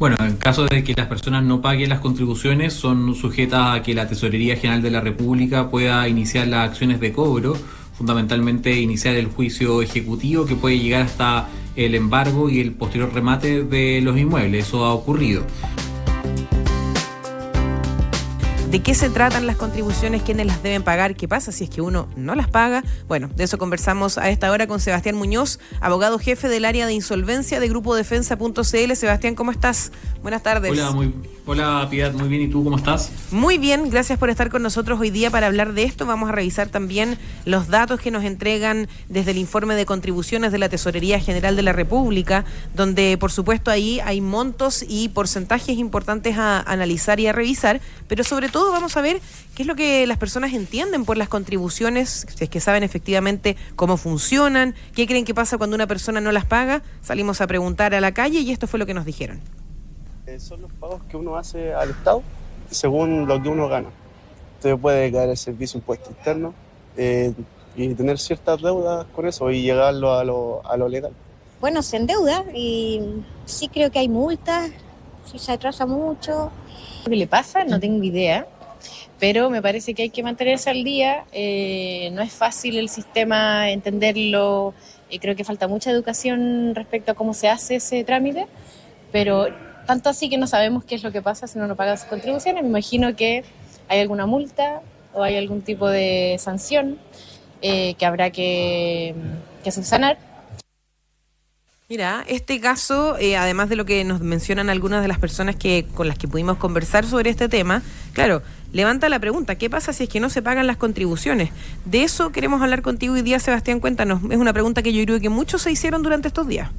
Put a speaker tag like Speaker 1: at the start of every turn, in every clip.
Speaker 1: Bueno, en caso de que las personas no paguen las contribuciones, son sujetas a que la Tesorería General de la República pueda iniciar las acciones de cobro, fundamentalmente iniciar el juicio ejecutivo que puede llegar hasta el embargo y el posterior remate de los inmuebles. Eso ha ocurrido.
Speaker 2: ¿De qué se tratan las contribuciones? ¿Quiénes las deben pagar? ¿Qué pasa si es que uno no las paga? Bueno, de eso conversamos a esta hora con Sebastián Muñoz, abogado jefe del área de insolvencia de Grupo Defensa.cl. Sebastián, ¿cómo estás? Buenas tardes.
Speaker 1: Hola, Piedad, muy bien. ¿Y tú cómo estás?
Speaker 2: Muy bien, gracias por estar con nosotros hoy día para hablar de esto. Vamos a revisar también los datos que nos entregan desde el informe de contribuciones de la Tesorería General de la República, donde por supuesto ahí hay montos y porcentajes importantes a analizar y a revisar, pero sobre todo vamos a ver qué es lo que las personas entienden por las contribuciones, si es que saben efectivamente cómo funcionan, qué creen que pasa cuando una persona no las paga. Salimos a preguntar a la calle y esto fue lo que nos dijeron.
Speaker 3: Son los pagos que uno hace al Estado según lo que uno gana. Usted puede caer el servicio impuesto interno y tener ciertas deudas con eso y llegarlo a lo legal.
Speaker 4: Bueno, se endeuda y sí creo que hay multas, si se atrasa mucho.
Speaker 5: ¿Qué le pasa? No tengo idea, pero me parece que hay que mantenerse al día. No es fácil el sistema entenderlo, creo que falta mucha educación respecto a cómo se hace ese trámite, pero tanto así que no sabemos qué es lo que pasa si uno no paga sus contribuciones. Me imagino que hay alguna multa o hay algún tipo de sanción que habrá que subsanar.
Speaker 2: Mira, este caso, además de lo que nos mencionan algunas de las personas con las que pudimos conversar sobre este tema, claro, levanta la pregunta, ¿qué pasa si es que no se pagan las contribuciones? De eso queremos hablar contigo hoy día, Sebastián, cuéntanos. Es una pregunta que yo creo que muchos se hicieron durante estos días.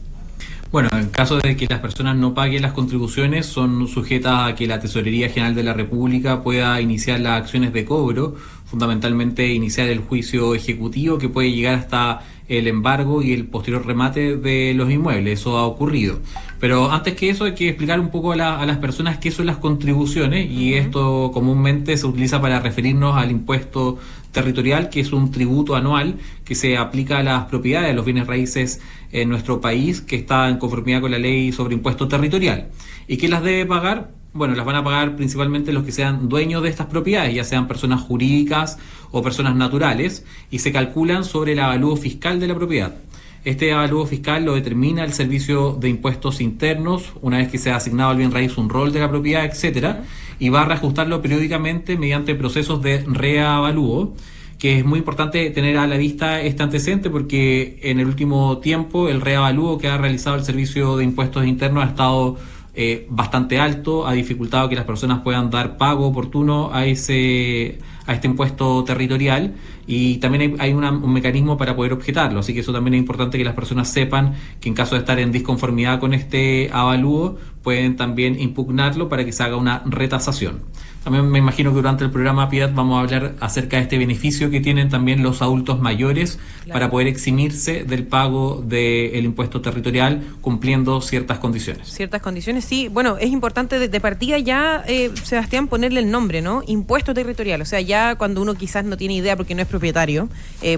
Speaker 1: Bueno, en caso de que las personas no paguen las contribuciones, son sujetas a que la Tesorería General de la República pueda iniciar las acciones de cobro, fundamentalmente iniciar el juicio ejecutivo que puede llegar hasta el embargo y el posterior remate de los inmuebles. Eso ha ocurrido. Pero antes que eso hay que explicar un poco a las personas qué son las contribuciones, y esto comúnmente se utiliza para referirnos al impuesto territorial, que es un tributo anual que se aplica a las propiedades, a los bienes raíces en nuestro país, que está en conformidad con la ley sobre impuesto territorial. ¿Y quién las debe pagar? Bueno, las van a pagar principalmente los que sean dueños de estas propiedades, ya sean personas jurídicas o personas naturales, y se calculan sobre el avalúo fiscal de la propiedad. Este avalúo fiscal lo determina el Servicio de Impuestos Internos, una vez que se ha asignado al bien raíz un rol de la propiedad, etcétera, y va a reajustarlo periódicamente mediante procesos de reavalúo, que es muy importante tener a la vista este antecedente, porque en el último tiempo el reavalúo que ha realizado el Servicio de Impuestos Internos ha estado bastante alto, ha dificultado que las personas puedan dar pago oportuno a este impuesto territorial, y también hay un mecanismo para poder objetarlo, así que eso también es importante que las personas sepan que en caso de estar en disconformidad con este avalúo pueden también impugnarlo para que se haga una retasación. También me imagino que durante el programa, Piedad, vamos a hablar acerca de este beneficio que tienen también los adultos mayores, claro, para poder eximirse del pago del impuesto territorial cumpliendo ciertas condiciones.
Speaker 2: Ciertas condiciones, sí. Bueno, es importante de partida ya, Sebastián, ponerle el nombre, ¿no? Impuesto territorial. O sea, ya cuando uno quizás no tiene idea porque no es propietario,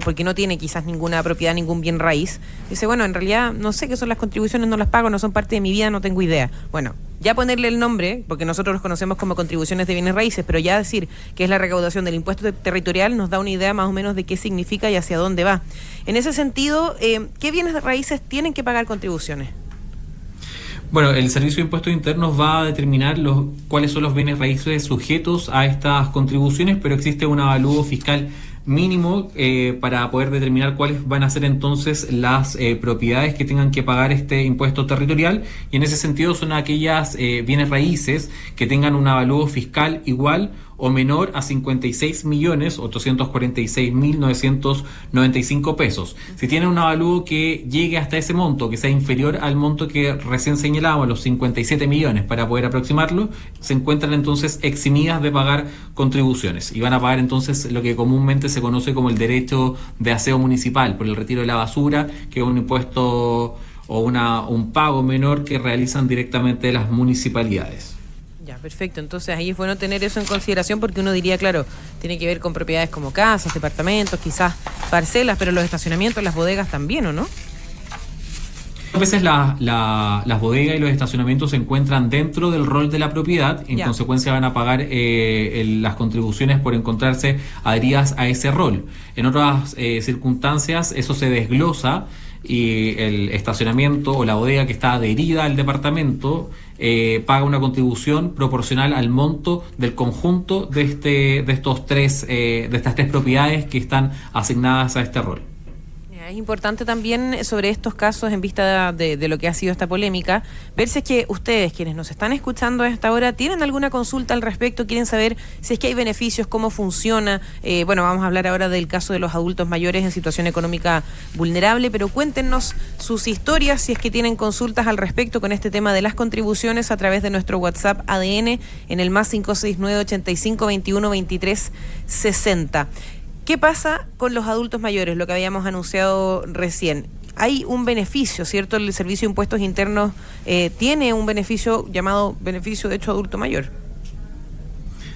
Speaker 2: porque no tiene quizás ninguna propiedad, ningún bien raíz, dice, bueno, en realidad no sé qué son las contribuciones, no las pago, no son parte de mi vida, no tengo idea. Bueno, ya ponerle el nombre, porque nosotros los conocemos como contribuciones de bienes raíces, pero ya decir que es la recaudación del impuesto territorial nos da una idea más o menos de qué significa y hacia dónde va. En ese sentido, ¿qué bienes raíces tienen que pagar contribuciones?
Speaker 1: Bueno, el Servicio de Impuestos Internos va a determinar cuáles son los bienes raíces sujetos a estas contribuciones, pero existe un avalúo fiscal mínimo para poder determinar cuáles van a ser entonces las propiedades que tengan que pagar este impuesto territorial, y en ese sentido son aquellas bienes raíces que tengan un avalúo fiscal igual o menor a 56.846.995 pesos. Si tiene un avalúo que llegue hasta ese monto, que sea inferior al monto que recién señalábamos, los 57 millones, para poder aproximarlo, se encuentran entonces eximidas de pagar contribuciones y van a pagar entonces lo que comúnmente se conoce como el derecho de aseo municipal por el retiro de la basura, que es un impuesto o un pago menor que realizan directamente las municipalidades.
Speaker 2: Ya, perfecto. Entonces ahí es bueno tener eso en consideración, porque uno diría, claro, tiene que ver con propiedades como casas, departamentos, quizás parcelas, pero los estacionamientos, las bodegas también, ¿o no?
Speaker 1: veces las bodegas y los estacionamientos se encuentran dentro del rol de la propiedad, en consecuencia van a pagar las contribuciones por encontrarse adheridas a ese rol. En otras circunstancias eso se desglosa y el estacionamiento o la bodega que está adherida al departamento paga una contribución proporcional al monto del conjunto de estas tres propiedades que están asignadas a este rol.
Speaker 2: Es importante también sobre estos casos, en vista de lo que ha sido esta polémica, ver si es que ustedes, quienes nos están escuchando a esta hora, tienen alguna consulta al respecto, quieren saber si es que hay beneficios, cómo funciona. Bueno, vamos a hablar ahora del caso de los adultos mayores en situación económica vulnerable, pero cuéntenos sus historias, si es que tienen consultas al respecto con este tema de las contribuciones a través de nuestro WhatsApp ADN en el más 569 85 21 23 60. ¿Qué pasa con los adultos mayores? Lo que habíamos anunciado recién. Hay un beneficio, ¿cierto? El Servicio de Impuestos Internos tiene un beneficio llamado beneficio de hecho adulto mayor.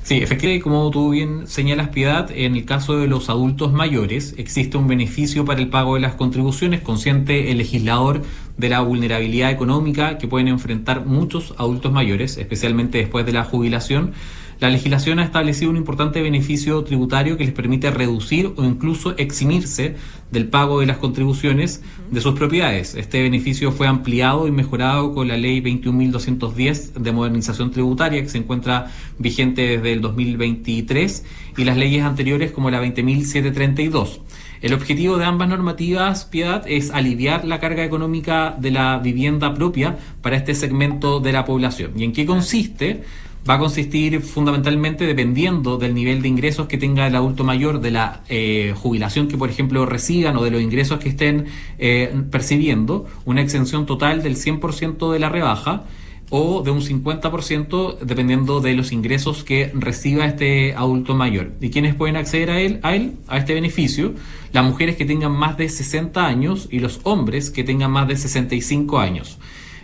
Speaker 1: Sí, efectivamente, como tú bien señalas, Piedad, en el caso de los adultos mayores existe un beneficio para el pago de las contribuciones, consciente el legislador de la vulnerabilidad económica que pueden enfrentar muchos adultos mayores, especialmente después de la jubilación. La legislación ha establecido un importante beneficio tributario que les permite reducir o incluso eximirse del pago de las contribuciones de sus propiedades. Este beneficio fue ampliado y mejorado con la Ley 21.210 de modernización tributaria, que se encuentra vigente desde el 2023, y las leyes anteriores como la 20.732. El objetivo de ambas normativas, Piedad, es aliviar la carga económica de la vivienda propia para este segmento de la población. ¿Y en qué consiste? Va a consistir fundamentalmente, dependiendo del nivel de ingresos que tenga el adulto mayor, de la jubilación que, por ejemplo, reciban o de los ingresos que estén percibiendo, una exención total del 100% de la rebaja o de un 50% dependiendo de los ingresos que reciba este adulto mayor. ¿Y quiénes pueden acceder a este beneficio? Las mujeres que tengan más de 60 años y los hombres que tengan más de 65 años.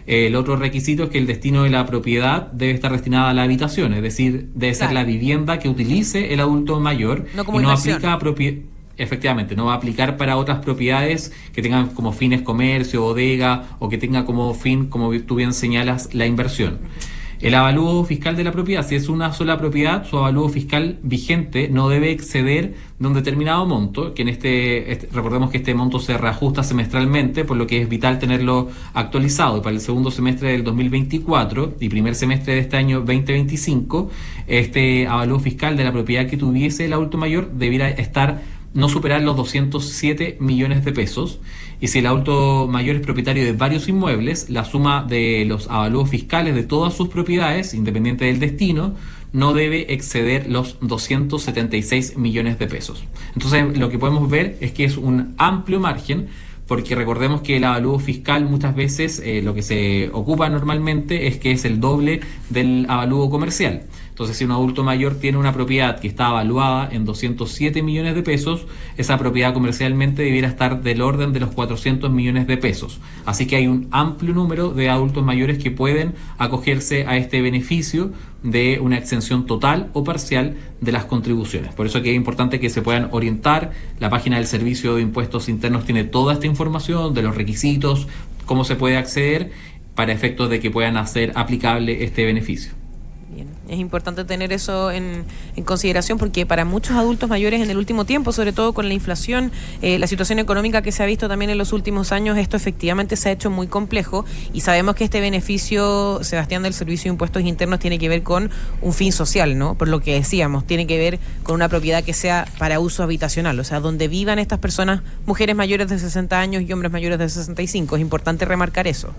Speaker 1: El otro requisito es que el destino de la propiedad debe estar destinada a la habitación, es decir, debe ser la vivienda que utilice el adulto mayor,
Speaker 2: no como
Speaker 1: y no
Speaker 2: inversión.
Speaker 1: Efectivamente, no va a aplicar para otras propiedades que tengan como fines comercio, bodega, o que tenga como fin, como tú bien señalas, la inversión. El avalúo fiscal de la propiedad, si es una sola propiedad, su avalúo fiscal vigente no debe exceder de un determinado monto, que recordemos que este monto se reajusta semestralmente, por lo que es vital tenerlo actualizado. Y para el segundo semestre del 2024 y primer semestre de este año 2025, este avalúo fiscal de la propiedad que tuviese el adulto mayor debiera no superar los 207 millones de pesos, y si el adulto mayor es propietario de varios inmuebles, la suma de los avalúos fiscales de todas sus propiedades, independiente del destino, no debe exceder los 276 millones de pesos. Entonces, lo que podemos ver es que es un amplio margen, porque recordemos que el avalúo fiscal muchas veces lo que se ocupa normalmente es que es el doble del avalúo comercial. Entonces, si un adulto mayor tiene una propiedad que está evaluada en 207 millones de pesos, esa propiedad comercialmente debiera estar del orden de los 400 millones de pesos. Así que hay un amplio número de adultos mayores que pueden acogerse a este beneficio de una exención total o parcial de las contribuciones. Por eso que es importante que se puedan orientar. La página del Servicio de Impuestos Internos tiene toda esta información de los requisitos, cómo se puede acceder, para efectos de que puedan hacer aplicable este beneficio.
Speaker 2: Bien. Es importante tener eso en consideración, porque para muchos adultos mayores en el último tiempo, sobre todo con la inflación, la situación económica que se ha visto también en los últimos años, esto efectivamente se ha hecho muy complejo, y sabemos que este beneficio, Sebastián, del Servicio de Impuestos Internos tiene que ver con un fin social, ¿no? Por lo que decíamos, tiene que ver con una propiedad que sea para uso habitacional, o sea, donde vivan estas personas, mujeres mayores de 60 años y hombres mayores de 65. Es importante remarcar eso.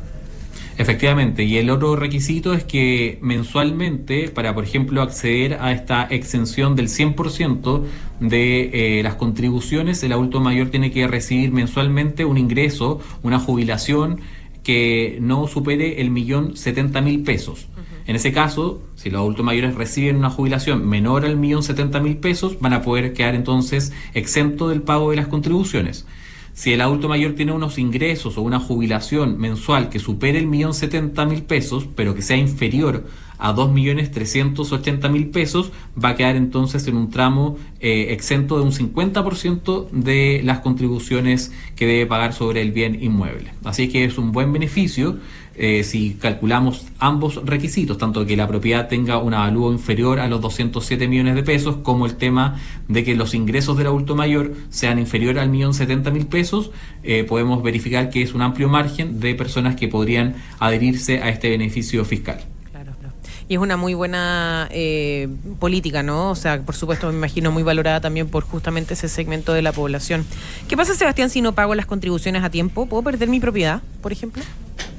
Speaker 1: Efectivamente, y el otro requisito es que mensualmente, para por ejemplo acceder a esta exención del 100% de las contribuciones, el adulto mayor tiene que recibir mensualmente un ingreso, una jubilación que no supere el 1.070.000 pesos. En ese caso, si los adultos mayores reciben una jubilación menor al 1.070.000 pesos, van a poder quedar entonces exentos del pago de las contribuciones. Si el adulto mayor tiene unos ingresos o una jubilación mensual que supere el 1.070.000 pesos, pero que sea inferior a 2.380.000 pesos, va a quedar entonces en un tramo exento de un 50% de las contribuciones que debe pagar sobre el bien inmueble. Así que es un buen beneficio. Si calculamos ambos requisitos, tanto que la propiedad tenga un avalúo inferior a los 207 millones de pesos, como el tema de que los ingresos del adulto mayor sean inferiores al 1.070.000 pesos, podemos verificar que es un amplio margen de personas que podrían adherirse a este beneficio fiscal.
Speaker 2: Y es una muy buena política, ¿no? O sea, por supuesto, me imagino muy valorada también por justamente ese segmento de la población. ¿Qué pasa, Sebastián, si no pago las contribuciones a tiempo? ¿Puedo perder mi propiedad, por ejemplo?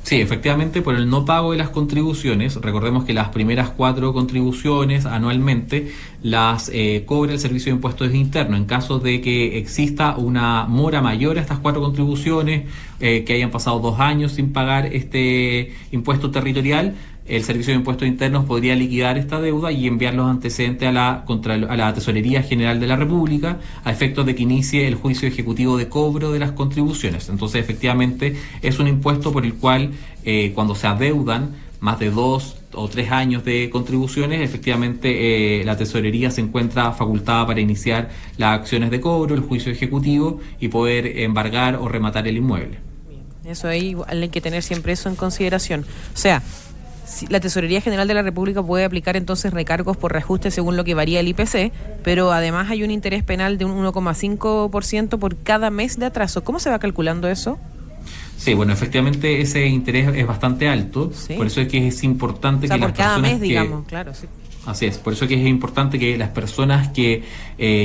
Speaker 1: Sí, efectivamente, por el no pago de las contribuciones, recordemos que las primeras 4 contribuciones anualmente las cobra el Servicio de Impuestos Internos. En caso de que exista una mora mayor a estas 4 contribuciones, que hayan pasado 2 años sin pagar este impuesto territorial, el Servicio de Impuestos Internos podría liquidar esta deuda y enviar los antecedentes a la Tesorería General de la República a efectos de que inicie el juicio ejecutivo de cobro de las contribuciones. Entonces, efectivamente, es un impuesto por el cual cuando se adeudan más de 2 o 3 años de contribuciones, efectivamente la Tesorería se encuentra facultada para iniciar las acciones de cobro, el juicio ejecutivo y poder embargar o rematar el inmueble.
Speaker 2: Eso ahí hay que tener siempre eso en consideración. O sea, la Tesorería General de la República puede aplicar entonces recargos por reajuste según lo que varía el IPC, pero además hay un interés penal de un 1,5% por cada mes de atraso. ¿Cómo se va calculando eso?
Speaker 1: Sí, bueno, efectivamente ese interés es bastante alto, ¿sí? Por eso es que es importante que las personas
Speaker 2: por cada mes, digamos, claro, sí.
Speaker 1: Así es, por eso es que es importante que las personas que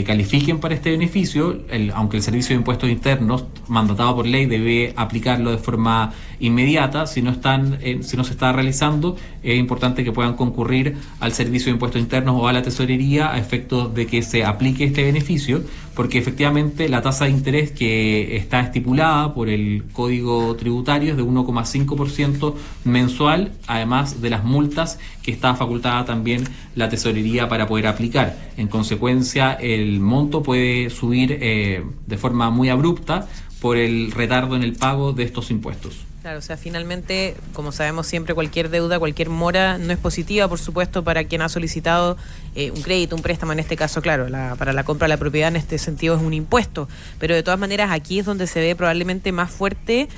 Speaker 1: califiquen para este beneficio, aunque el Servicio de Impuestos Internos, mandatado por ley, debe aplicarlo de forma inmediata, si no se está realizando, es importante que puedan concurrir al Servicio de Impuestos Internos o a la Tesorería a efectos de que se aplique este beneficio, porque efectivamente la tasa de interés que está estipulada por el Código Tributario es de 1,5% mensual, además de las multas que está facultada también la Tesorería para poder aplicar. En consecuencia, el monto puede subir de forma muy abrupta por el retardo en el pago de estos impuestos.
Speaker 2: Claro, o sea, finalmente, como sabemos siempre, cualquier deuda, cualquier mora no es positiva, por supuesto, para quien ha solicitado un crédito, un préstamo, en este caso, claro, para la compra de la propiedad en este sentido es un impuesto, pero de todas maneras aquí es donde se ve probablemente más fuerte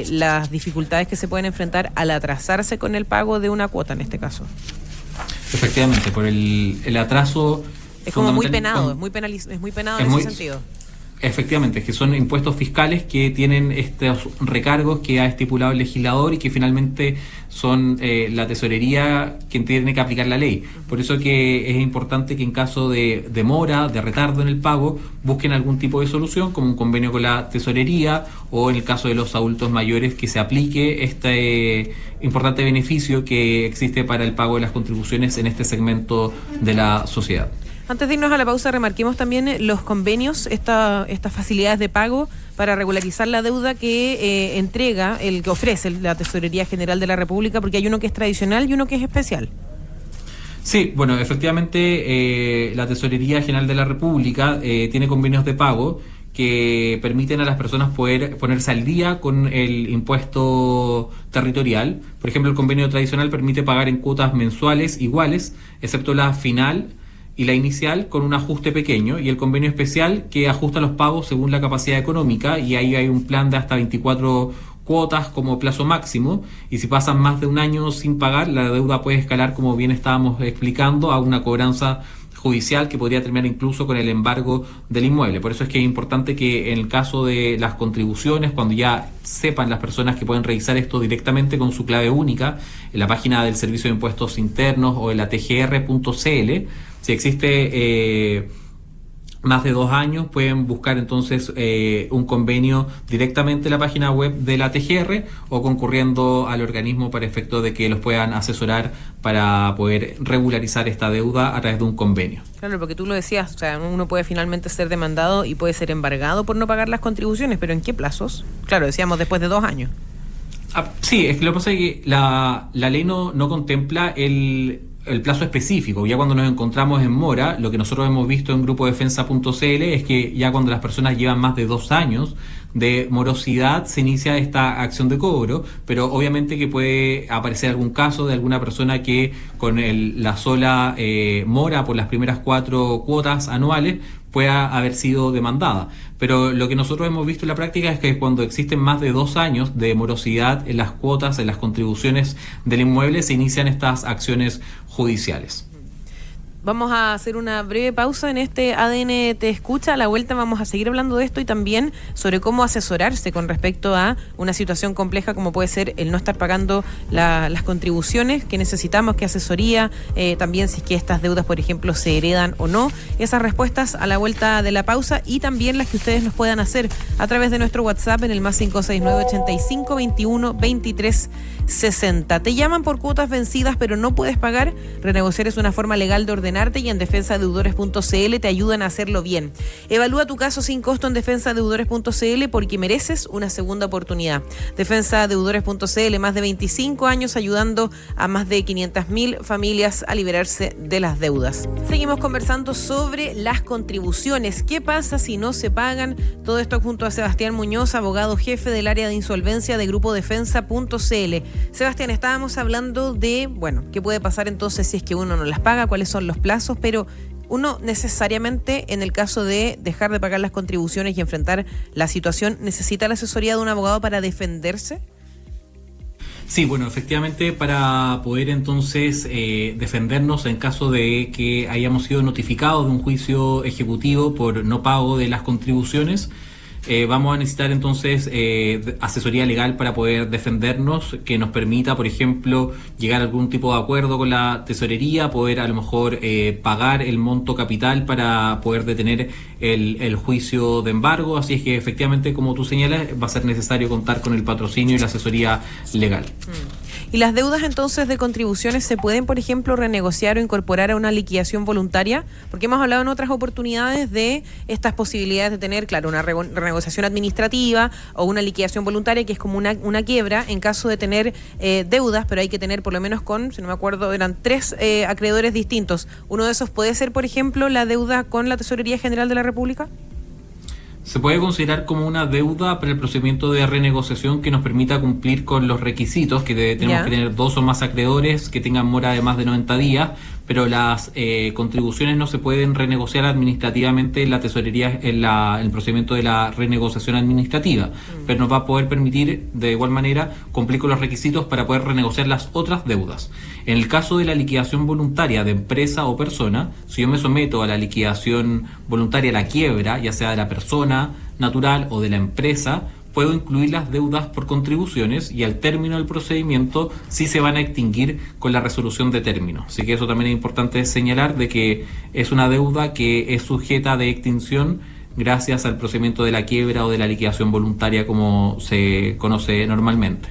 Speaker 2: las dificultades que se pueden enfrentar al atrasarse con el pago de una cuota en este caso.
Speaker 1: Efectivamente, por el atraso...
Speaker 2: Es como muy penado, es muy penado en ese sentido.
Speaker 1: Efectivamente, que son impuestos fiscales que tienen estos recargos que ha estipulado el legislador y que finalmente son la Tesorería quien tiene que aplicar la ley. Por eso que es importante que en caso de demora, de retardo en el pago, busquen algún tipo de solución, como un convenio con la Tesorería o en el caso de los adultos mayores que se aplique este importante beneficio que existe para el pago de las contribuciones en este segmento de la sociedad.
Speaker 2: Antes de irnos a la pausa, remarquemos también los convenios, estas facilidades de pago para regularizar la deuda que que ofrece la Tesorería General de la República, porque hay uno que es tradicional y uno que es especial.
Speaker 1: Sí, bueno, efectivamente la Tesorería General de la República tiene convenios de pago que permiten a las personas poder ponerse al día con el impuesto territorial. Por ejemplo, el convenio tradicional permite pagar en cuotas mensuales iguales, excepto la final y la inicial con un ajuste pequeño, y el convenio especial que ajusta los pagos según la capacidad económica, y ahí hay un plan de hasta 24 cuotas como plazo máximo, y si pasan más de un año sin pagar, la deuda puede escalar, como bien estábamos explicando, a una cobranza judicial que podría terminar incluso con el embargo del inmueble. Por eso es que es importante que en el caso de las contribuciones, cuando ya sepan las personas que pueden revisar esto directamente con su clave única en la página del Servicio de Impuestos Internos o en la tgr.cl, si existe más de 2 años, pueden buscar entonces un convenio directamente en la página web de la TGR o concurriendo al organismo para efecto de que los puedan asesorar para poder regularizar esta deuda a través de un convenio.
Speaker 2: Claro, porque tú lo decías, o sea, uno puede finalmente ser demandado y puede ser embargado por no pagar las contribuciones, pero ¿en qué plazos? Claro, decíamos después de 2 años.
Speaker 1: Sí, es que lo que pasa es que la ley no contempla el plazo específico. Ya cuando nos encontramos en mora, lo que nosotros hemos visto en grupodefensa.cl es que ya cuando las personas llevan más de 2 años de morosidad se inicia esta acción de cobro, pero obviamente que puede aparecer algún caso de alguna persona que con la sola mora por las primeras 4 cuotas anuales pueda haber sido demandada. Pero lo que nosotros hemos visto en la práctica es que cuando existen más de 2 años de morosidad en las cuotas, en las contribuciones del inmueble, se inician estas acciones judiciales.
Speaker 2: Vamos a hacer una breve pausa en este ADN Te Escucha. A la vuelta vamos a seguir hablando de esto y también sobre cómo asesorarse con respecto a una situación compleja como puede ser el no estar pagando las contribuciones que necesitamos, qué asesoría, también si es que estas deudas, por ejemplo, se heredan o no. Esas respuestas a la vuelta de la pausa y también las que ustedes nos puedan hacer a través de nuestro WhatsApp en el más 569-85-21-23-60. Te llaman por cuotas vencidas pero no puedes pagar. Renegociar es una forma legal de ordenar y en defensadeudores.cl te ayudan a hacerlo bien. Evalúa tu caso sin costo en defensadeudores.cl porque mereces una segunda oportunidad. Defensadeudores.cl, más de 25 años ayudando a más de 500.000 familias a liberarse de las deudas. Seguimos conversando sobre las contribuciones. ¿Qué pasa si no se pagan? Todo esto junto a Sebastián Muñoz, abogado jefe del área de insolvencia de Grupo Defensa.cl. Sebastián, estábamos hablando de, ¿qué puede pasar entonces si es que uno no las paga? ¿Cuáles son los plazos? Pero uno necesariamente, en el caso de dejar de pagar las contribuciones y enfrentar la situación, ¿necesita la asesoría de un abogado para defenderse?
Speaker 1: Sí, efectivamente, para poder entonces defendernos en caso de que hayamos sido notificados de un juicio ejecutivo por no pago de las contribuciones, vamos a necesitar entonces asesoría legal para poder defendernos, que nos permita, por ejemplo, llegar a algún tipo de acuerdo con la tesorería, poder a lo mejor pagar el monto capital para poder detener el juicio de embargo. Así es que efectivamente, como tú señalas, va a ser necesario contar con el patrocinio y la asesoría legal.
Speaker 2: ¿Y las deudas entonces de contribuciones se pueden, por ejemplo, renegociar o incorporar a una liquidación voluntaria? Porque hemos hablado en otras oportunidades de estas posibilidades de tener, claro, una renegociación administrativa o una liquidación voluntaria, que es como una quiebra en caso de tener deudas, pero hay que tener por lo menos si no me acuerdo, eran 3 acreedores distintos. ¿Uno de esos puede ser, por ejemplo, la deuda con la Tesorería General de la República?
Speaker 1: Se puede considerar como una deuda para el procedimiento de renegociación que nos permita cumplir con los requisitos, que tenemos que tener 2 o más acreedores que tengan mora de más de 90 días, pero las contribuciones no se pueden renegociar administrativamente en la tesorería, en el procedimiento de la renegociación administrativa, pero nos va a poder permitir de igual manera cumplir con los requisitos para poder renegociar las otras deudas. En el caso de la liquidación voluntaria de empresa o persona, si yo me someto a la liquidación voluntaria, la quiebra, ya sea de la persona natural o de la empresa, puedo incluir las deudas por contribuciones y al término del procedimiento sí se van a extinguir con la resolución de término. Así que eso también es importante señalar, de que es una deuda que es sujeta de extinción gracias al procedimiento de la quiebra o de la liquidación voluntaria, como se conoce normalmente.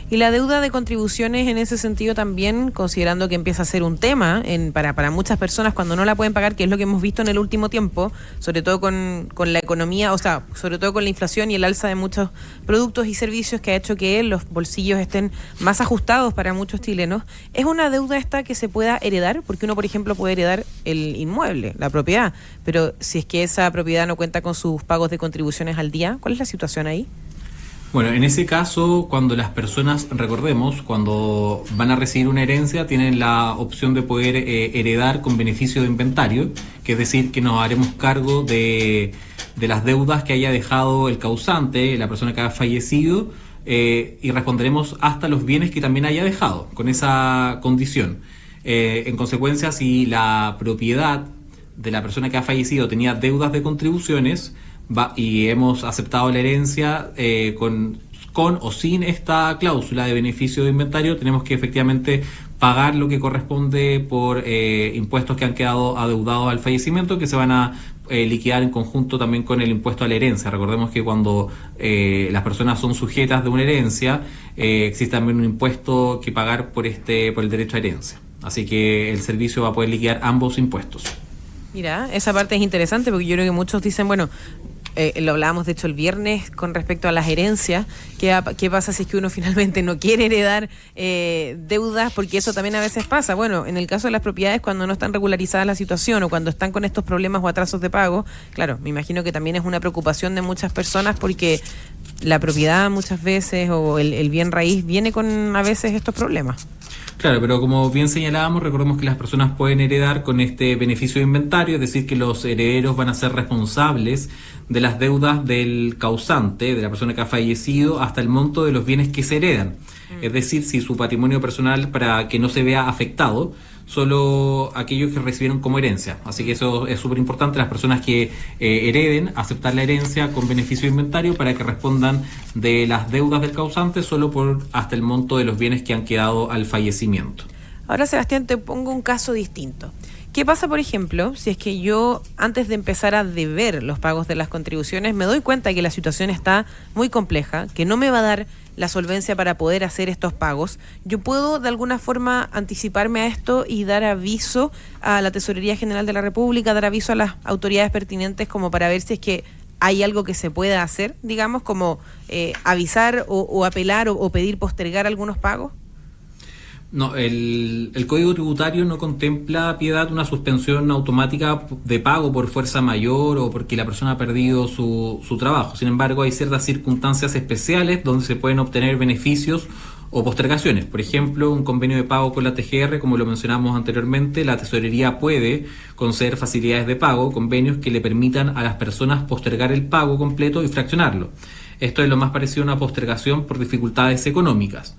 Speaker 2: Y la deuda de contribuciones en ese sentido también, considerando que empieza a ser un tema para muchas personas cuando no la pueden pagar, que es lo que hemos visto en el último tiempo, sobre todo con la economía, sobre todo con la inflación y el alza de muchos productos y servicios que ha hecho que los bolsillos estén más ajustados para muchos chilenos. ¿Es una deuda esta que se pueda heredar? Porque uno, por ejemplo, puede heredar el inmueble, la propiedad, pero si es que esa propiedad no cuenta con sus pagos de contribuciones al día, ¿cuál es la situación ahí?
Speaker 1: En ese caso, cuando las personas, recordemos, cuando van a recibir una herencia, tienen la opción de poder heredar con beneficio de inventario, que es decir, que nos haremos cargo de las deudas que haya dejado el causante, la persona que haya fallecido, y responderemos hasta los bienes que también haya dejado, con esa condición. En consecuencia, si la propiedad de la persona que ha fallecido tenía deudas de contribuciones, y hemos aceptado la herencia con o sin esta cláusula de beneficio de inventario, tenemos que efectivamente pagar lo que corresponde por impuestos que han quedado adeudados al fallecimiento, que se van a liquidar en conjunto también con el impuesto a la herencia. Recordemos que cuando las personas son sujetas de una herencia, existe también un impuesto que pagar por el derecho a herencia. Así que el servicio va a poder liquidar ambos impuestos.
Speaker 2: Mira, esa parte es interesante porque yo creo que muchos dicen, lo hablábamos de hecho el viernes con respecto a las herencias. ¿Qué pasa si es que uno finalmente no quiere heredar deudas? Porque eso también a veces pasa. Bueno, en el caso de las propiedades, cuando no están regularizadas la situación o cuando están con estos problemas o atrasos de pago, claro, me imagino que también es una preocupación de muchas personas porque la propiedad muchas veces o el bien raíz viene con a veces estos problemas.
Speaker 1: Claro, pero como bien señalábamos, recordemos que las personas pueden heredar con este beneficio de inventario, es decir, que los herederos van a ser responsables de las deudas del causante, de la persona que ha fallecido, hasta el monto de los bienes que se heredan. Es decir, si su patrimonio personal, para que no se vea afectado, solo aquellos que recibieron como herencia. Así que eso es súper importante, las personas que hereden, aceptar la herencia con beneficio de inventario para que respondan de las deudas del causante solo por hasta el monto de los bienes que han quedado al fallecimiento.
Speaker 2: Ahora, Sebastián, te pongo un caso distinto. ¿Qué pasa, por ejemplo, si es que yo, antes de empezar a deber los pagos de las contribuciones, me doy cuenta que la situación está muy compleja, que no me va a dar la solvencia para poder hacer estos pagos? ¿Yo puedo de alguna forma anticiparme a esto y dar aviso a la Tesorería General de la República, dar aviso a las autoridades pertinentes como para ver si es que hay algo que se pueda hacer, digamos, como avisar o apelar o pedir postergar algunos pagos?
Speaker 1: No, el Código Tributario no contempla, Piedad, una suspensión automática de pago por fuerza mayor o porque la persona ha perdido su trabajo. Sin embargo, hay ciertas circunstancias especiales donde se pueden obtener beneficios o postergaciones. Por ejemplo, un convenio de pago con la TGR, como lo mencionamos anteriormente, la Tesorería puede conceder facilidades de pago, convenios que le permitan a las personas postergar el pago completo y fraccionarlo. Esto es lo más parecido a una postergación por dificultades económicas.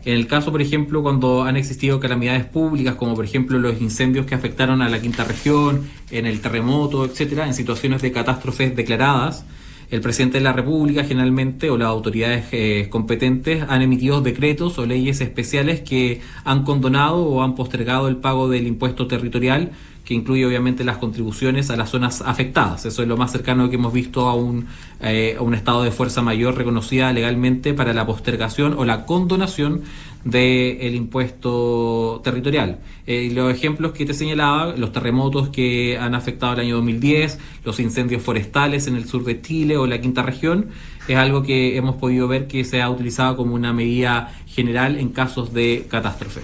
Speaker 1: En el caso, por ejemplo, cuando han existido calamidades públicas, como por ejemplo los incendios que afectaron a la quinta región, en el terremoto, etcétera, en situaciones de catástrofes declaradas, el presidente de la República generalmente o las autoridades competentes han emitido decretos o leyes especiales que han condonado o han postergado el pago del impuesto territorial, que incluye obviamente las contribuciones a las zonas afectadas. Eso es lo más cercano que hemos visto a un estado de fuerza mayor reconocida legalmente para la postergación o la condonación del impuesto territorial. Los ejemplos que te señalaba, los terremotos que han afectado el año 2010, los incendios forestales en el sur de Chile o la quinta región, es algo que hemos podido ver que se ha utilizado como una medida general en casos de catástrofe.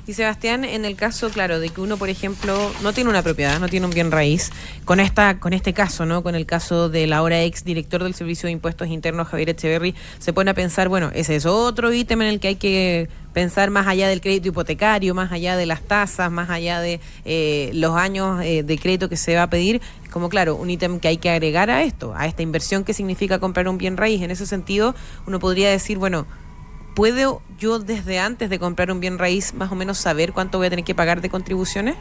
Speaker 2: Y Sebastián, en el caso, claro, de que uno, por ejemplo, no tiene una propiedad, no tiene un bien raíz, con este caso, ¿no? Con el caso del ahora ex director del Servicio de Impuestos Internos, Javier Echeverry, se pone a pensar, bueno, ese es otro ítem en el que hay que pensar más allá del crédito hipotecario, más allá de las tasas, más allá de los años de crédito que se va a pedir, como claro, un ítem que hay que agregar a esto, a esta inversión que significa comprar un bien raíz. En ese sentido, uno podría decir, bueno, ¿puedo yo desde antes de comprar un bien raíz más o menos saber cuánto voy a tener que pagar de contribuciones?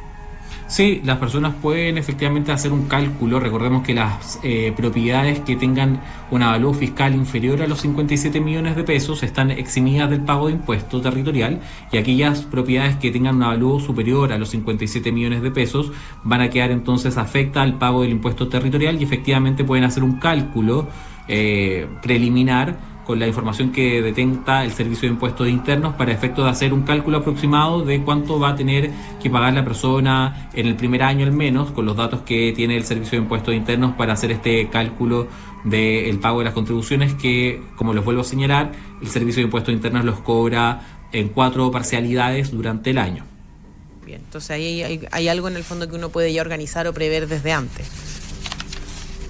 Speaker 1: Sí, las personas pueden efectivamente hacer un cálculo. Recordemos que las propiedades que tengan un avalúo fiscal inferior a los 57 millones de pesos están eximidas del pago de impuesto territorial, y aquellas propiedades que tengan un avalúo superior a los 57 millones de pesos van a quedar entonces afectadas al pago del impuesto territorial, y efectivamente pueden hacer un cálculo preliminar con la información que detenta el Servicio de Impuestos Internos para efecto de hacer un cálculo aproximado de cuánto va a tener que pagar la persona en el primer año al menos, con los datos que tiene el Servicio de Impuestos Internos para hacer este cálculo del pago de las contribuciones que, como les vuelvo a señalar, el Servicio de Impuestos Internos los cobra en 4 parcialidades durante el año.
Speaker 2: Bien, entonces ahí hay algo en el fondo que uno puede ya organizar o prever desde antes.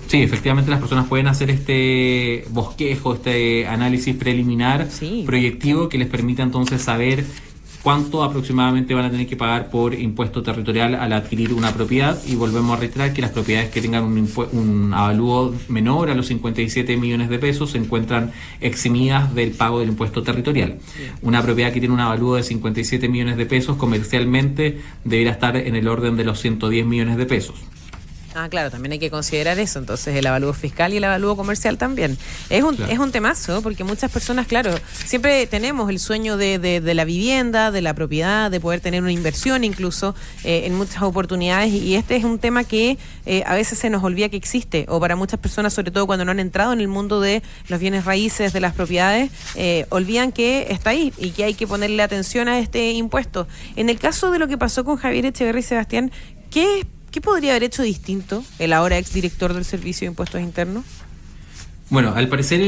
Speaker 1: Sí, efectivamente las personas pueden hacer este bosquejo, este análisis preliminar, proyectivo, que les permita entonces saber cuánto aproximadamente van a tener que pagar por impuesto territorial al adquirir una propiedad. Y volvemos a reiterar que las propiedades que tengan un avalúo menor a los 57 millones de pesos se encuentran eximidas del pago del impuesto territorial. Una propiedad que tiene un avalúo de 57 millones de pesos comercialmente deberá estar en el orden de los 110 millones de pesos.
Speaker 2: Ah, claro, también hay que considerar eso, entonces el avalúo fiscal y el avalúo comercial también. Es un temazo, porque muchas personas, claro, siempre tenemos el sueño de la vivienda, de la propiedad, de poder tener una inversión incluso en muchas oportunidades, y este es un tema que a veces se nos olvida que existe, o para muchas personas, sobre todo cuando no han entrado en el mundo de los bienes raíces, de las propiedades, olvidan que está ahí y que hay que ponerle atención a este impuesto. En el caso de lo que pasó con Javier Echeverry, Sebastián, ¿qué ¿Qué podría haber hecho distinto el ahora exdirector del Servicio de Impuestos Internos?
Speaker 1: Bueno, al parecer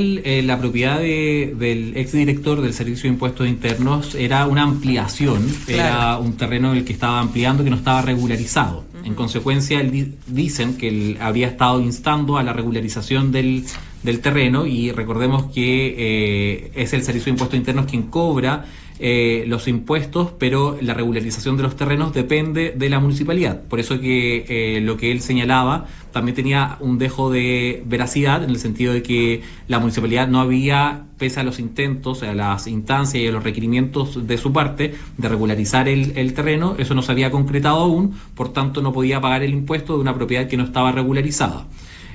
Speaker 1: la propiedad del exdirector del Servicio de Impuestos Internos era una ampliación, era un terreno en el que estaba ampliando que no estaba regularizado. En consecuencia, dicen que él habría estado instando a la regularización del terreno, y recordemos que es el Servicio de Impuestos Internos quien cobra los impuestos, pero la regularización de los terrenos depende de la municipalidad. Por eso que lo que él señalaba también tenía un dejo de veracidad, en el sentido de que la municipalidad no había, pese a los intentos, a las instancias y a los requerimientos de su parte de regularizar el terreno, eso no se había concretado aún, por tanto no podía pagar el impuesto de una propiedad que no estaba regularizada.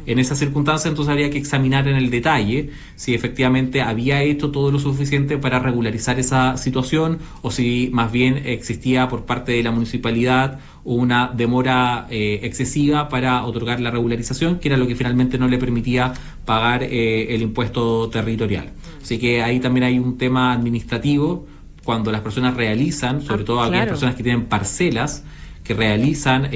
Speaker 1: En esa circunstancia, entonces, habría que examinar en el detalle si efectivamente había hecho todo lo suficiente para regularizar esa situación, o si más bien existía por parte de la municipalidad una demora excesiva para otorgar la regularización, que era lo que finalmente no le permitía pagar el impuesto territorial. Así que ahí también hay un tema administrativo, cuando las personas realizan, sobre todo aquellas personas que tienen parcelas, que realizan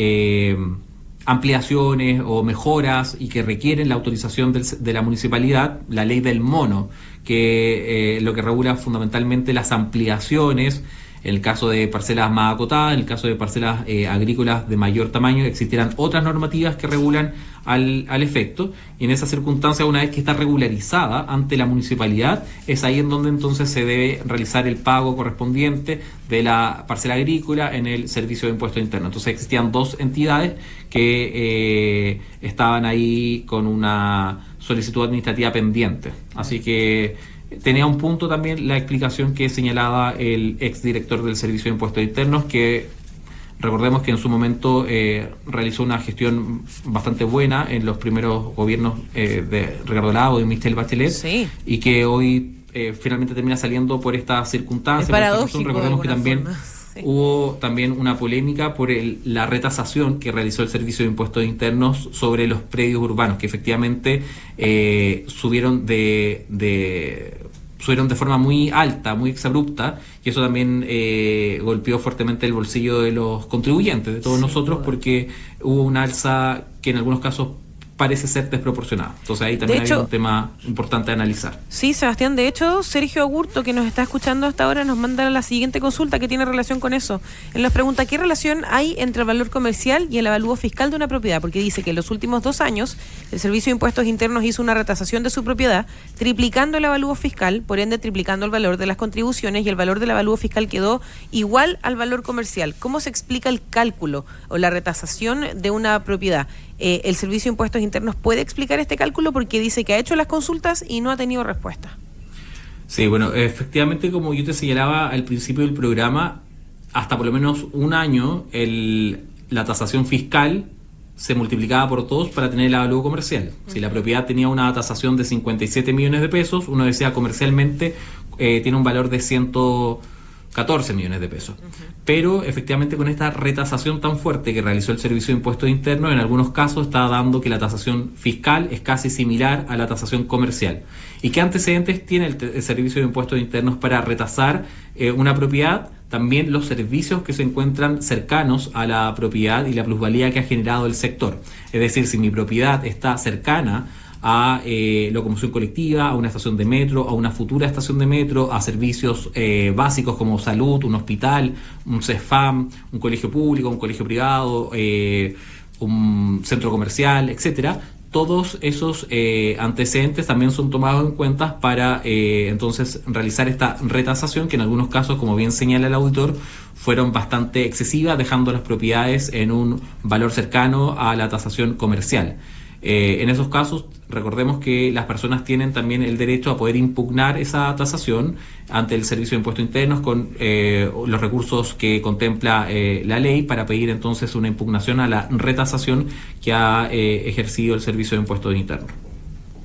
Speaker 1: ampliaciones o mejoras y que requieren la autorización de la municipalidad, la ley del mono, que lo que regula fundamentalmente las ampliaciones. En el caso de parcelas más acotadas, en el caso de parcelas agrícolas de mayor tamaño, existirán otras normativas que regulan al efecto, y en esa circunstancia, una vez que está regularizada ante la municipalidad, es ahí en donde entonces se debe realizar el pago correspondiente de la parcela agrícola en el Servicio de Impuestos Internos. Entonces existían dos entidades que estaban ahí con una solicitud administrativa pendiente. Así que tenía un punto también la explicación que señalaba el exdirector del Servicio de Impuestos Internos, que recordemos que en su momento realizó una gestión bastante buena en los primeros gobiernos de Ricardo Lagos y de Michelle Bachelet, y que hoy finalmente termina saliendo por esta circunstancia.
Speaker 2: Es paradójico.
Speaker 1: Recordemos que también
Speaker 2: forma.
Speaker 1: hubo también una polémica por la retasación que realizó el Servicio de Impuestos Internos sobre los predios urbanos, que efectivamente subieron de forma muy alta, muy exabrupta, y eso también golpeó fuertemente el bolsillo de los contribuyentes, de todos nosotros, porque hubo una alza que en algunos casos parece ser desproporcionada. Entonces ahí también hay un tema importante a analizar.
Speaker 2: Sí, Sebastián, de hecho, Sergio Agurto, que nos está escuchando hasta ahora, nos manda la siguiente consulta que tiene relación con eso. Él nos pregunta, ¿qué relación hay entre el valor comercial y el avalúo fiscal de una propiedad? Porque dice que en los últimos 2 años el Servicio de Impuestos Internos hizo una retasación de su propiedad, triplicando el avalúo fiscal, por ende triplicando el valor de las contribuciones, y el valor del avalúo fiscal quedó igual al valor comercial. ¿Cómo se explica el cálculo o la retasación de una propiedad? El Servicio de Impuestos Internos puede explicar este cálculo, porque dice que ha hecho las consultas y no ha tenido respuesta.
Speaker 1: Sí, bueno, efectivamente, como yo te señalaba al principio del programa, hasta por lo menos un año la tasación fiscal se multiplicaba por 2 para tener el avalúo comercial. Si la propiedad tenía una tasación de 57 millones de pesos, uno decía comercialmente tiene un valor de 114 millones de pesos. Pero efectivamente, con esta retasación tan fuerte que realizó el Servicio de Impuestos Internos, en algunos casos está dando que la tasación fiscal es casi similar a la tasación comercial. ¿Y qué antecedentes tiene el Servicio de Impuestos Internos para retasar una propiedad? También los servicios que se encuentran cercanos a la propiedad y la plusvalía que ha generado el sector. Es decir, si mi propiedad está cercana a locomoción colectiva, a una estación de metro, a una futura estación de metro, a servicios básicos como salud, un hospital, un CESFAM, un colegio público, un colegio privado, un centro comercial, etcétera. Todos esos antecedentes también son tomados en cuenta para entonces realizar esta retasación, que en algunos casos, como bien señala el auditor, fueron bastante excesivas, dejando las propiedades en un valor cercano a la tasación comercial. En esos casos, recordemos que las personas tienen también el derecho a poder impugnar esa tasación ante el Servicio de Impuestos Internos con los recursos que contempla la ley, para pedir entonces una impugnación a la retasación que ha ejercido el Servicio de Impuestos Internos.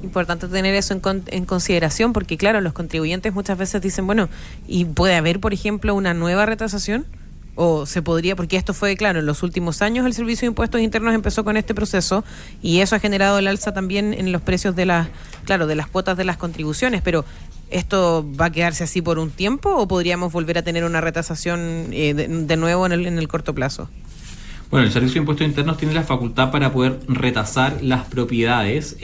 Speaker 2: Importante tener eso en consideración, porque claro, los contribuyentes muchas veces dicen, bueno, ¿y puede haber, por ejemplo, una nueva retasación? O se podría, porque esto fue, claro, en los últimos años el Servicio de Impuestos Internos empezó con este proceso, y eso ha generado el alza también en los precios de las cuotas de las contribuciones. Pero ¿esto va a quedarse así por un tiempo, o podríamos volver a tener una retasación de nuevo en el corto plazo?
Speaker 1: Bueno, el Servicio de Impuestos Internos tiene la facultad para poder retasar las propiedades.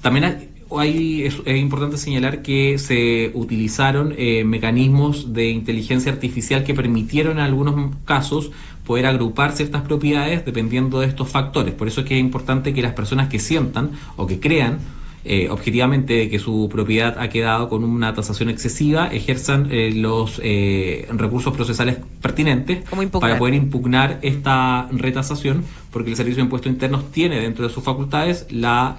Speaker 1: También es importante señalar que se utilizaron mecanismos de inteligencia artificial que permitieron en algunos casos poder agrupar ciertas propiedades dependiendo de estos factores. Por eso es que es importante que las personas que sientan o que crean objetivamente de que su propiedad ha quedado con una tasación excesiva, ejerzan los recursos procesales pertinentes para poder impugnar esta retasación, porque el Servicio de Impuestos Internos tiene dentro de sus facultades la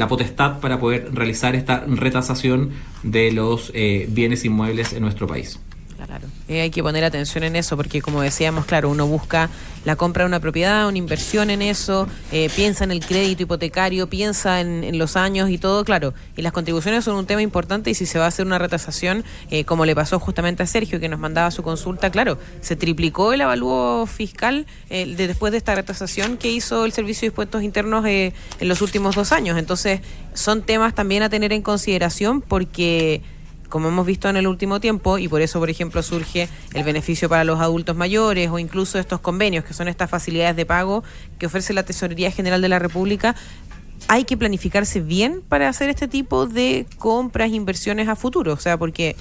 Speaker 1: potestad para poder realizar esta retasación de los bienes inmuebles en nuestro país.
Speaker 2: Claro, hay que poner atención en eso porque, como decíamos, claro, uno busca la compra de una propiedad, una inversión en eso, piensa en el crédito hipotecario, piensa en los años y todo, claro, y las contribuciones son un tema importante y si se va a hacer una retasación, como le pasó justamente a Sergio, que nos mandaba su consulta, claro, se triplicó el avalúo fiscal después de esta retasación que hizo el Servicio de Impuestos Internos en los últimos 2 años. Entonces, son temas también a tener en consideración porque, como hemos visto en el último tiempo, y por eso, por ejemplo, surge el beneficio para los adultos mayores o incluso estos convenios, que son estas facilidades de pago que ofrece la Tesorería General de la República, hay que planificarse bien para hacer este tipo de compras, inversiones a futuro. O sea, porque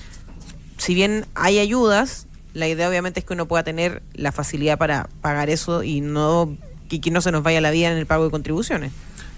Speaker 2: si bien hay ayudas, la idea obviamente es que uno pueda tener la facilidad para pagar eso y no que no se nos vaya la vida en el pago de contribuciones.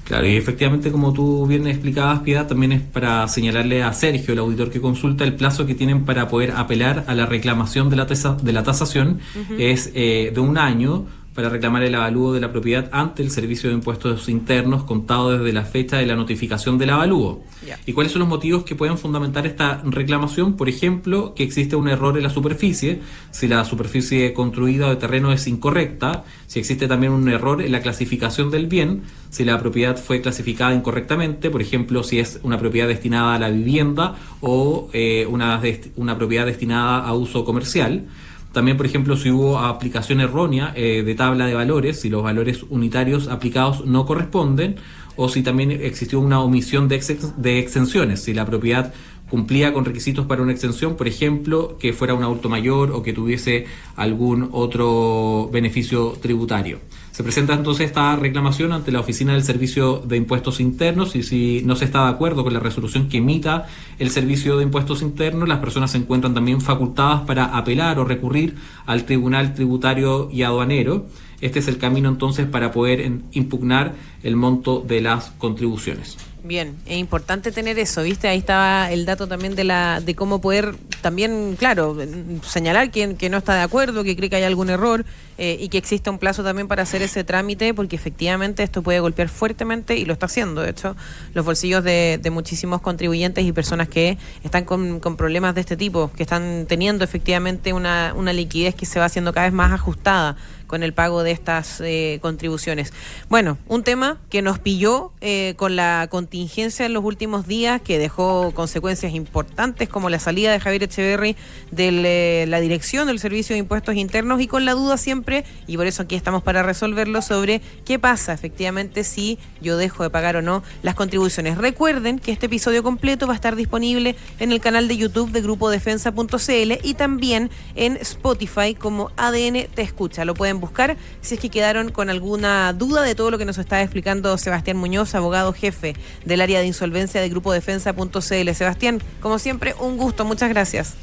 Speaker 1: Claro, y efectivamente, como tú bien explicabas, Piedad, también es para señalarle a Sergio, el auditor que consulta, el plazo que tienen para poder apelar a la reclamación de la tasación es de 1 año para reclamar el avalúo de la propiedad ante el Servicio de Impuestos Internos contado desde la fecha de la notificación del avalúo. ¿Y cuáles son los motivos que pueden fundamentar esta reclamación? Por ejemplo, que existe un error en la superficie, si la superficie construida o de terreno es incorrecta, si existe también un error en la clasificación del bien, si la propiedad fue clasificada incorrectamente, por ejemplo, si es una propiedad destinada a la vivienda o una propiedad destinada a uso comercial. También, por ejemplo, si hubo aplicación errónea de tabla de valores, si los valores unitarios aplicados no corresponden, o si también existió una omisión de exenciones, si la propiedad cumplía con requisitos para una exención, por ejemplo, que fuera un adulto mayor o que tuviese algún otro beneficio tributario. Se presenta entonces esta reclamación ante la Oficina del Servicio de Impuestos Internos y si no se está de acuerdo con la resolución que emita el Servicio de Impuestos Internos, las personas se encuentran también facultadas para apelar o recurrir al Tribunal Tributario y Aduanero. Este es el camino entonces para poder impugnar el monto de las contribuciones.
Speaker 2: Bien, es importante tener eso, ¿viste? Ahí estaba el dato también de cómo poder también, claro, señalar que no está de acuerdo, que cree que hay algún error y que exista un plazo también para hacer ese trámite, porque efectivamente esto puede golpear fuertemente y lo está haciendo, de hecho, los bolsillos de muchísimos contribuyentes y personas que están con problemas de este tipo, que están teniendo efectivamente una liquidez que se va haciendo cada vez más ajustada con el pago de estas contribuciones. Bueno, un tema que nos pilló con la contingencia en los últimos días, que dejó consecuencias importantes como la salida de Javier Echeverri de la dirección del Servicio de Impuestos Internos y con la duda siempre, y por eso aquí estamos para resolverlo, sobre qué pasa efectivamente si yo dejo de pagar o no las contribuciones. Recuerden que este episodio completo va a estar disponible en el canal de YouTube de grupodefensa.cl y también en Spotify como ADN Te Escucha. Lo pueden buscar si es que quedaron con alguna duda de todo lo que nos está explicando Sebastián Muñoz, abogado jefe del área de insolvencia de grupodefensa.cl. Sebastián, como siempre, un gusto, muchas gracias.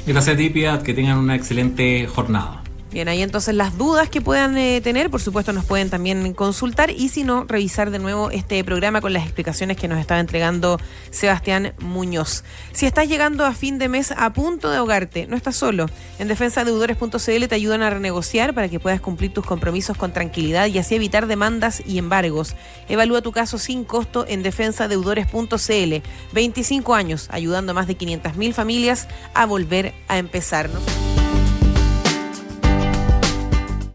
Speaker 1: Gracias a ti, Piedad, que tengan una excelente jornada.
Speaker 2: Bien, ahí entonces las dudas que puedan tener, por supuesto nos pueden también consultar y si no, revisar de nuevo este programa con las explicaciones que nos estaba entregando Sebastián Muñoz. Si estás llegando a fin de mes a punto de ahogarte, no estás solo. En defensadeudores.cl te ayudan a renegociar para que puedas cumplir tus compromisos con tranquilidad y así evitar demandas y embargos. Evalúa tu caso sin costo en defensadeudores.cl. 25 años ayudando a más de 500.000 familias a volver a empezar, ¿no?